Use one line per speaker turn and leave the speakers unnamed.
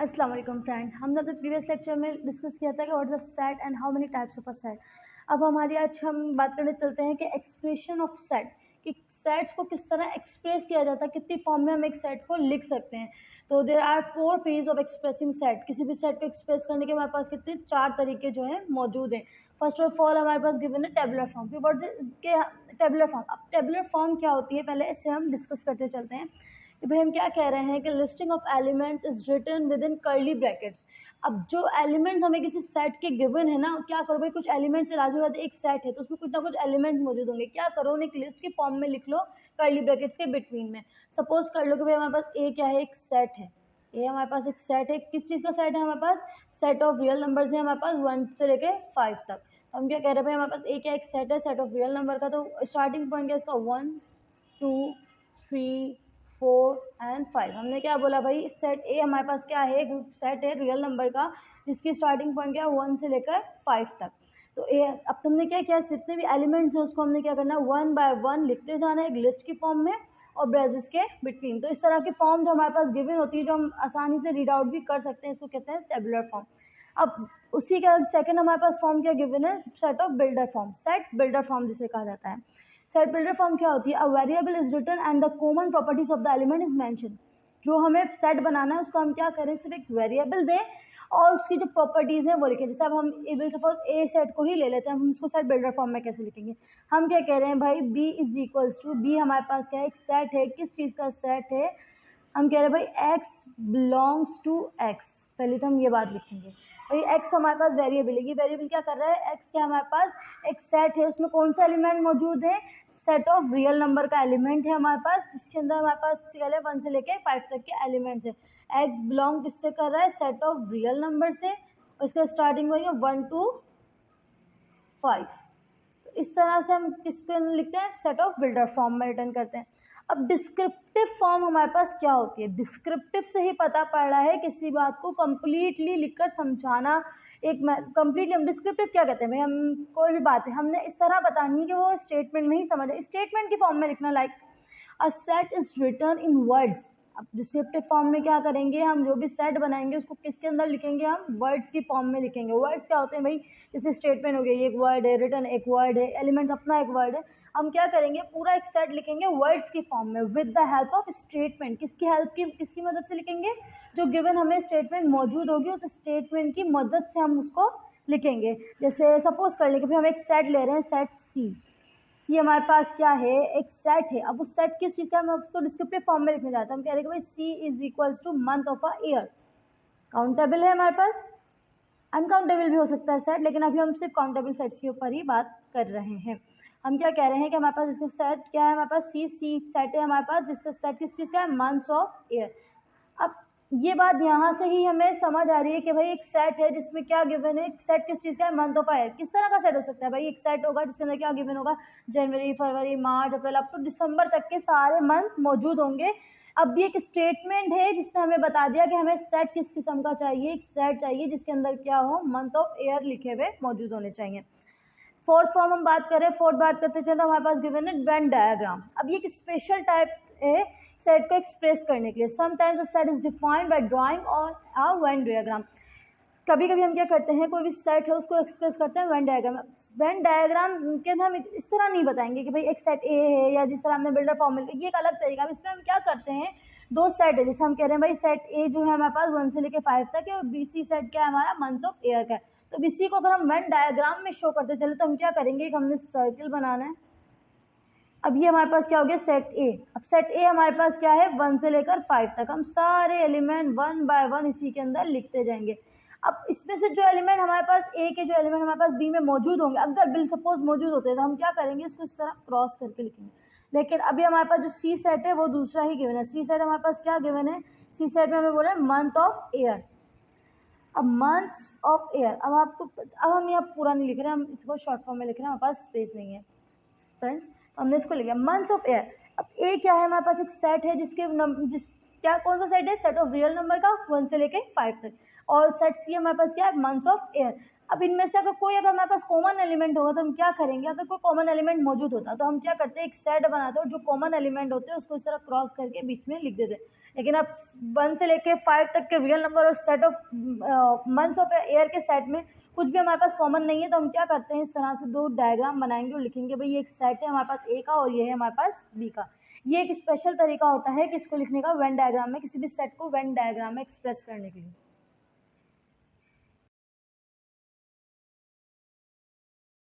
अस्सलाम वालेकुम फ्रेंड्स, हमने अपने प्रीवियस लेक्चर में डिस्कस किया था कि what is a set and how many types of a set. अब हमारी आज हम बात करने चलते हैं कि एक्सप्रेशन ऑफ सेट, कि सेट्स को किस तरह एक्सप्रेस किया जाता है, कितनी फॉर्म में हम एक सेट को लिख सकते हैं। तो there are 4 phase of expressing set. किसी भी सेट को एक्सप्रेस करने के हमारे पास कितने 4 तरीके जो हैं मौजूद हैं। फर्स्ट ऑफ ऑल हमारे पास गिवन है टेबुलर फॉर्म। कि वर्ड के टेबुलर फॉर्म, अब टेबुलर फॉर्म क्या होती है पहले इससे हम डिस्कस करते चलते हैं कि भाई हम क्या कह रहे हैं कि listing of elements is written with in curly brackets. अब जो एलिमेंट्स हमें किसी सेट के गिवन है ना, क्या करो भाई, कुछ एलिमेंट्स लाजमी बात है, एक सेट है तो उसमें कुछ ना कुछ एलिमेंट्स मौजूद होंगे। क्या करो, उन्हें एक लिस्ट की फॉर्म में लिख लो कर्ली ब्रैकेट्स के बिटवीन में। सपोज कर लो कि भाई हमारे पास ए क्या है, एक सेट है। ये हमारे पास एक सेट है, किस चीज़ का सेट है हमारे पास, सेट ऑफ रियल नंबर्स है हमारे पास 1 से लेके 5 तक। तो हम क्या कह रहे हैं भाई, हमारे पास ए क्या एक सेट है, सेट ऑफ रियल नंबर का। तो स्टार्टिंग पॉइंट क्या है इसका, 1 2 3 4 एंड 5। हमने क्या बोला भाई, सेट ए हमारे पास क्या है, एक सेट है रियल नंबर का जिसकी स्टार्टिंग पॉइंट क्या है 1 से लेकर 5 तक। तो ए अब तुमने क्या किया, जितने भी एलिमेंट्स हैं उसको हमने क्या करना है, 1 बाय 1 लिखते जाना है एक लिस्ट की फॉर्म में और ब्रेसेस के बिटवीन। तो इस तरह की फॉर्म जो हमारे पास गिवन होती है, जो हम आसानी से रीड आउट भी कर सकते हैं, इसको कहते हैं टेबुलर फॉर्म। अब उसी का सेकंड हमारे पास फॉर्म क्या गिवन है, set of builder form, set builder form जिसे कहा जाता है। सेट बिल्डर फॉर्म क्या होती है, a variable is written and the common properties of the element is mention. जो हमें सेट बनाना है उसको हम क्या करें, सिर्फ एक वेरिएबल दें और उसकी जो प्रॉपर्टीज़ हैं वो लिखें। जैसे अब हम एबल सपोज ए सेट को ही ले लेते हैं, हम उसको सेट बिल्डर फॉर्म में कैसे लिखेंगे। हम क्या कह रहे हैं भाई, B is equals to, B हमारे पास क्या है, एक सेट है, किस चीज़ का सेट है, हम कह रहे हैं भाई एक्स बिलोंग्स टू एक्स। पहले तो हम ये बात लिखेंगे भाई, एक्स हमारे पास वेरिएबल है, ये वेरिएबल क्या कर रहा है, एक्स क्या हमारे पास एक सेट है, उसमें कौन सा एलिमेंट मौजूद है, सेट ऑफ रियल नंबर का एलिमेंट है हमारे पास, जिसके अंदर हमारे पास 1 से लेके 5 तक के एलिमेंट्स है। एक्स बिलोंग किससे कर रहा है, सेट ऑफ रियल नंबर से, उसका स्टार्टिंग वही है 1 to 5। इस तरह से हम किसको लिखते हैं, सेट ऑफ बिल्डर फॉर्म में रिटर्न करते हैं। अब डिस्क्रिप्टिव फॉर्म हमारे पास क्या होती है, डिस्क्रिप्टिव से ही पता पड़ रहा है किसी बात को कंप्लीटली लिखकर समझाना। एक कंप्लीटली हम डिस्क्रिप्टिव क्या कहते हैं भाई, हम कोई भी बात है हमने इस तरह बतानी है कि वो स्टेटमेंट में ही समझ आए, स्टेटमेंट की फॉर्म में लिखना। Like a set is return in words. अब डिस्क्रिप्टिव फॉर्म में क्या करेंगे, हम जो भी सेट बनाएंगे उसको किसके अंदर लिखेंगे, हम वर्ड्स की फॉर्म में लिखेंगे। वर्ड्स क्या होते हैं भाई, जैसे स्टेटमेंट हो गया, ये एक वर्ड है, रिटर्न एक वर्ड है, एलिमेंट अपना एक वर्ड है। हम क्या करेंगे, पूरा एक सेट लिखेंगे वर्ड्स की फॉर्म में with the help of statement. किसकी हेल्प की, किसकी मदद से लिखेंगे, जो गिवन हमें स्टेटमेंट मौजूद होगी उस स्टेटमेंट की मदद से हम उसको लिखेंगे। जैसे सपोज कर लेंगे भाई हम एक सेट ले रहे हैं, सेट सी हमारे पास क्या है, एक सेट है। अब उस सेट किस चीज़ का, हम उसको डिस्क्रिप्टिव फॉर्म में लिखने जाते हैं। हम कह रहे हैं कि भाई C is equals to month of a year. Countable है हमारे पास, अनकाउंटेबल भी हो सकता है सेट, लेकिन अभी हम सिर्फ काउंटेबल सेट्स के ऊपर ही बात कर रहे हैं। हम क्या कह रहे हैं कि हमारे पास इसका सेट क्या है, हमारे पास सी सेट है हमारे पास, जिसका सेट किस चीज़ का है, मंथ्स ऑफ ईयर। अब ये बात यहाँ से ही हमें समझ आ रही है कि भाई एक सेट है जिसमें क्या गिवन है, एक सेट किस चीज़ का है, मंथ ऑफ ईयर। किस तरह का सेट हो सकता है भाई, एक सेट होगा जिसके अंदर क्या गिवन होगा, जनवरी फरवरी मार्च अप्रैल अप टू दिसंबर तक के सारे मंथ मौजूद होंगे। अब ये एक स्टेटमेंट है जिसने हमें बता दिया कि हमें सेट किस किस्म का चाहिए, एक सेट चाहिए जिसके अंदर क्या हो, मंथ ऑफ ईयर लिखे हुए मौजूद होने चाहिए। फोर्थ फॉर्म हम बात करें, फोर्थ बात करते चलो, हमारे पास गिवन है वेन डायग्राम। अब ये एक स्पेशल टाइप है सेट को एक्सप्रेस करने के लिए। Sometimes a set is defined by drawing और अ वेन डायग्राम। कभी कभी हम क्या करते हैं, कोई भी सेट है उसको एक्सप्रेस करते हैं वेन डायग्राम। वेन डायग्राम के अंदर हम इस तरह नहीं बताएंगे कि भाई एक सेट ए है, या जिस तरह हमने बिल्डर फॉर्म में, ये एक अलग तरीका है। इसमें हम क्या करते हैं, दो सेट है, जैसे हम कह रहे हैं भाई सेट ए जो है हमारे पास 1 से लेकर 5 तक है, और बी सी सेट क्या है हमारा, मंथ्स ऑफ ईयर का है। तो बी सी को अगर हम वेन डायग्राम में शो करते चले तो हम क्या करेंगे, हमने सर्किल बनाना है। अब ये हमारे पास क्या हो गया, सेट ए। अब सेट ए हमारे पास क्या है, 1 से लेकर 5 तक। हम सारे एलिमेंट 1 बाय 1 इसी के अंदर लिखते जाएंगे। अब इसमें से जो एलिमेंट हमारे पास ए के, जो एलिमेंट हमारे पास बी में मौजूद होंगे, अगर बिल सपोज मौजूद होते हैं तो हम क्या करेंगे, इसको इस तरह क्रॉस करके लिखेंगे। लेकिन अभी हमारे पास जो सी सेट है वो दूसरा ही गिवन है। सी सेट हमारे पास क्या गिवन है, सी सेट में हमें बोल रहे हैं मंथ ऑफ ईयर। अब मंथ्स ऑफ ईयर, अब हम यहाँ पूरा नहीं लिख रहे हैं, हम इसको शॉर्ट फॉर्म में लिख रहे हैं, हमारे पास स्पेस नहीं है फ्रेंड्स, तो हमने इसको लिखा मंथ्स ऑफ ईयर। अब ए क्या है, हमारे पास एक सेट है जिसके क्या कौन सा सेट है, सेट ऑफ रियल नंबर का 1 से लेके 5 तक। और सेट सी हमारे पास क्या है, मंथ्स ऑफ ईयर। अब इनमें से अगर हमारे पास कॉमन एलिमेंट होगा तो हम क्या करेंगे, अगर कोई कॉमन एलिमेंट मौजूद होता तो हम क्या करते हैं, एक सेट बनाते हैं और जो कॉमन एलिमेंट होते हैं उसको इस तरह क्रॉस करके बीच में लिख देते हैं। लेकिन अब 1 से लेके 5 तक के रियल नंबर और set of months of year के सेट में कुछ भी हमारे पास कॉमन नहीं है, तो हम क्या करते हैं, इस तरह से 2 डायग्राम बनाएंगे और लिखेंगे भाई ये एक सेट है हमारे पास ए का और ये है हमारे पास बी का। ये एक स्पेशल तरीका होता है कि इसको लिखने का, वेन डायग्राम में, किसी भी सेट को वेन डायग्राम में एक्सप्रेस करने के लिए।